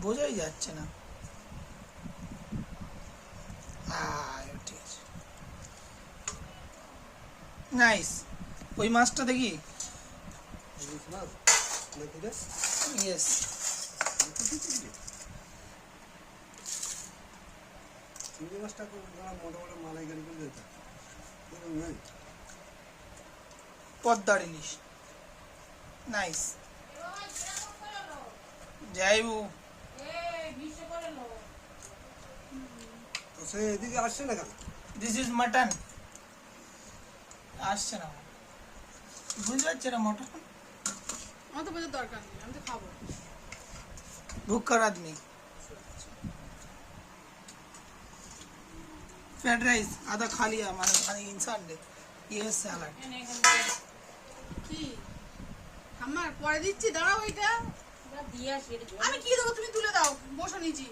বোঝাই যাচ্ছে না। ঠিক আছে, নাইস। ওই মাছটা দেখি। ইয়েস, চিংড়ি মাছটা মোটা মোটা মালাইকারি করে দিতে পদ্মার ইলিশ, নাইস। যাইবু সে এদিকে আসছে না কেন? This is mutton. আসছে না, বুঝতে পারছে না মটন। আমার তো বোঝার দরকার নেই, আমি তো খাবো। भूखर आदमी। फ्राइड राइस आधा खा लिया माने इंसान ने। ये सैलाड কি আমার পরে দিচ্ছি, দাঁড়াও। ওইটা আমি কি দেবো, তুমি তুলে দাও, বসো নিচি।